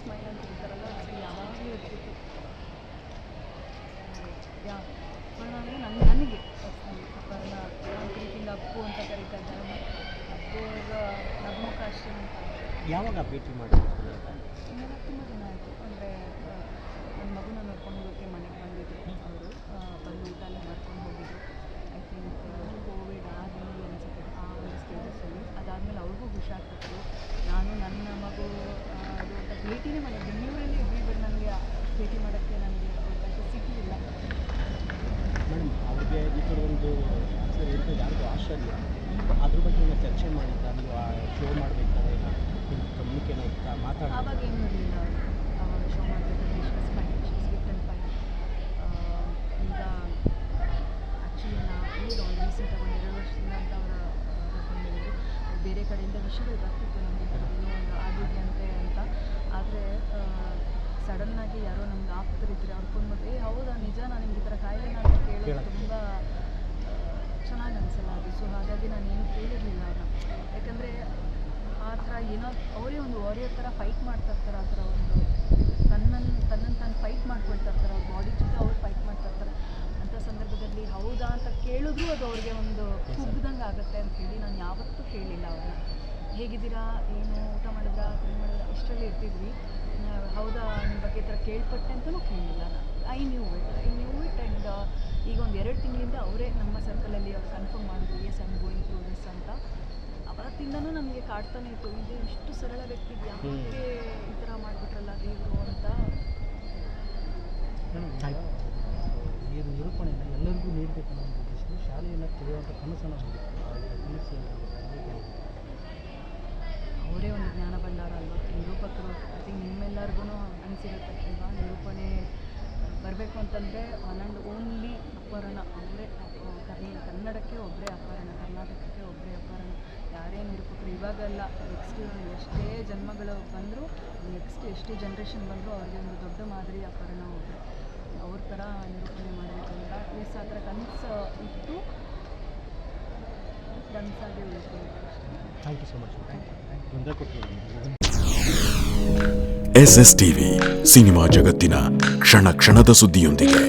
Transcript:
Smile ಅಂತ ಹೇಳ್ತಾರಲ್ಲ ಅದು ಯಾವಾಗಲೂ ಇರ್ತಿತ್ತು. ಯಾ ಅಪರ್ಣ ಅಂದರೆ ನನಗೆ ಅಪರ್ಣ ಪ್ರೀತಿಯಿಂದ ಅಪ್ಪು ಅಂತ ಕರೀತಾ ಇದ್ದಾರೆ. ಅಪ್ಪು ಈಗ ನಗ್ಮುಖ ಅಷ್ಟೇ ಅಂತ. ಯಾವಾಗ ಭೇಟಿ ಮಾಡಿದ್ರು? ತುಂಬ ದಿನ ಆಯಿತು. ಅಂದರೆ ನನ್ನ ಮಗುನ ನೋಡ್ಕೊಂಡು ಹೋಗೋಕ್ಕೆ ಮನೆಗೆ ಬಂದಿದ್ದರು ಅವರು. ಬಂದು ಊಟ ಎಲ್ಲ ಮಾಡ್ಕೊಂಡು ಹೋಗಿದ್ರು. ಐ ಥಿಂಕ್ ಕೋವಿಡ್ ಆದಮೇಲೆ ಅನಿಸುತ್ತೆ ಆ ಒಂದು ಸ್ಟೇಜಸ್ಸಲ್ಲಿ. ಅದಾದಮೇಲೆ ಅವ್ರಿಗೂ ಹುಷಾರ್ತಿತ್ತು. ನಾನು ನನ್ನ ಮಗು ಅದು ಅಂತ ಭೇಟಿನೇ ಮಾಡಿ ಬೆಂಗಳೂರಲ್ಲಿ ಇಬ್ಬರು ನನಗೆ ಭೇಟಿ ಮಾಡೋಕ್ಕೆ ನನಗೆ ಅವಕಾಶ ಸಿಗಲಿಲ್ಲ. ಮೇಡಮ್, ಅವ್ರಿಗೆ ಈ ಥರ ಒಂದು ಯಾರಿಗೂ ಆಶ್ಚರ್ಯ, ಅದ್ರ ಬಗ್ಗೆ ಏನೋ ಚರ್ಚೆ ಮಾಡಿದ್ದ ನೀವು ಆ ಶೋ ಮಾಡಬೇಕಾದ್ರೆ ಕಮ್ಯುನಿಕೇಟ್ ಮಾತಾಡ ಆವಾಗ ಏನೂ ಇರಲಿಲ್ಲ. ಆವಾಗ ಶೋ ಮಾಡಬೇಕಾದ್ರೆ ಫಿಟ್ ಆ್ಯಂಡ್ ಫೈನ್. ಈಗ ಆ್ಯಕ್ಚುಲಿ ಈಗ ಒಂದು ರೀಸೆಂಟಾಗಿ ಒಂದು 2 ವರ್ಷದಿಂದ ಅಂತ ಅವರ ಬಂದಿದ್ರು. ಬೇರೆ ಕಡೆಯಿಂದ ವಿಷಯಗಳು ಬರ್ತಿತ್ತು ನಮಗೆ ಏನೋ ಒಂದು ಆಗಿದೆ ಅಂತ. ಆದರೆ ಸಡನ್ನಾಗಿ ಯಾರೋ ನಮ್ಗೆ ಆಪ್ತರಿದ್ದರೆ ಅವ್ರು ಫೋನ್ ಮಾಡಿ ಹೌದಾ ನಿಜನಾ ನಿಮ್ಗೆ ಈ ಥರ ಕಾಯಿಲೆನ ಅಂತ ಕೇಳೋದು ತುಂಬ ಚೆನ್ನಾಗಿ ಅನಿಸಲ್ಲ ಅದು. ಸೊ ಹಾಗಾಗಿ ನಾನೇನು ಕೇಳಿರಲಿಲ್ಲ ಅವ್ರನ್ನ. ಯಾಕಂದರೆ ಆ ಥರ ಏನೋ ಅವರೇ ಒಂದು ವಾರಿಯರ್ ಥರ ಫೈಟ್ ಮಾಡ್ತಾ ಇರ್ತಾರೆ. ಆ ಥರ ಒಂದು ತನ್ನನ್ನು ತಾನು ಫೈಟ್ ಮಾಡ್ಕೊಳ್ತಾ ಇರ್ತಾರೆ. ಅವ್ರ ಬಾಡಿ ಜೊತೆ ಅವ್ರು ಫೈಟ್ ಮಾಡ್ತಾ ಇರ್ತಾರೆ. ಅಂಥ ಸಂದರ್ಭದಲ್ಲಿ ಹೌದಾ ಅಂತ ಕೇಳಿದ್ರೂ ಅದು ಅವ್ರಿಗೆ ಒಂದು ಕುಗ್ದಂಗೆ ಆಗುತ್ತೆ ಅಂತ ಹೇಳಿ ನಾನು ಯಾವತ್ತೂ ಕೇಳಲಿಲ್ಲ ಅವ್ರನ್ನ. ಹೇಗಿದ್ದೀರಾ, ಏನು ಊಟ ಮಾಡಿದ್ರಾ, ಏನು ಮಾಡಿದ್ರಾ ಇಷ್ಟರಲ್ಲಿ ಇರ್ತಿದ್ವಿ. ಹೌದಾ ನಿಮ್ಮ ಬಗ್ಗೆ ಈ ಥರ ಕೇಳ್ಪಟ್ಟೆ ಅಂತಲೂ ಕೇಳಲಿಲ್ಲ. ಐ ನ್ಯೂ ಇಟ್ ಆ್ಯಂಡ್ ಈಗ ಒಂದು 2 ತಿಂಗಳಿಂದ ಅವರೇ ನಮ್ಮ ಸರ್ಕಲಲ್ಲಿ ಅವ್ರು ಕನ್ಫರ್ಮ್ ಮಾಡಿದ್ರು yes I am going through this ಅಂತ. ಅವತ್ತಿಂದನೂ ನನಗೆ ಕಾಡ್ತಾನೆ ಇತ್ತು, ಇದು ಇಷ್ಟು ಸರಳ ವ್ಯಕ್ತಿ ಯಾಕೆ ಈ ಥರ ಮಾಡಿಬಿಟ್ರಲ್ಲ ದೇವರು ಅಂತ. ಈ ನಿರೂಪಣೆನ ಎಲ್ಲರಿಗೂ ನೀಡಬೇಕು ಅನ್ನೋ ಉದ್ದೇಶದಲ್ಲಿ ಶಾಲೆಯನ್ನು ತೆರೆಯುವಂಥ ಕನಸನ್ನು ಅವರೇ ಒಂದು ಜ್ಞಾನ ಭಂಡಾರ ಅಲ್ವಾ ನಿರೂಪಕರು. ಐ ಥಿಂಕ್ ನಿಮ್ಮೆಲ್ಲರಿಗೂ ಅನಿಸಿರುತ್ತೆ ಅಲ್ವಾ, ನಿರೂಪಣೆ ಬರಬೇಕು ಅಂತಂದರೆ ಒನ್ ಆ್ಯಂಡ್ ಓನ್ಲಿ ಅಪರ್ಣ ಅವರೇ. ಕನ್ನಡಕ್ಕೆ ಒಬ್ಬರೇ ಅಪರ್ಣ, ಕರ್ನಾಟಕಕ್ಕೆ ಒಬ್ಬರೇ ಅಪರ್ಣ. ಯಾರೇ ನಿರೂಪಕರು ಇವಾಗಲ್ಲ, ನೆಕ್ಸ್ಟ್ ಎಷ್ಟೇ ಜನ್ಮಗಳು ಬಂದರೂ, ನೆಕ್ಸ್ಟ್ ಎಷ್ಟೇ ಜನ್ರೇಷನ್ ಬಂದರೂ ಅವ್ರಿಗೆ ಒಂದು ದೊಡ್ಡ ಮಾದರಿ ಅಪರ್ಣ ಒಬ್ಬರು. ಅವ್ರ ಥರ ನಿರೂಪಣೆ ಮಾಡಬೇಕು ಅಂತ ಎಸ್ ಆ ಥರ ಕನಸು ಇತ್ತು, ಕನಸಾಗಿ ಉಳಿತು. Thank you so much. SS TV cinema ಜಗತ್ತಿನ ಕ್ಷಣ ಕ್ಷಣದ ಸುದ್ದಿಯೊಂದಿಗೆ.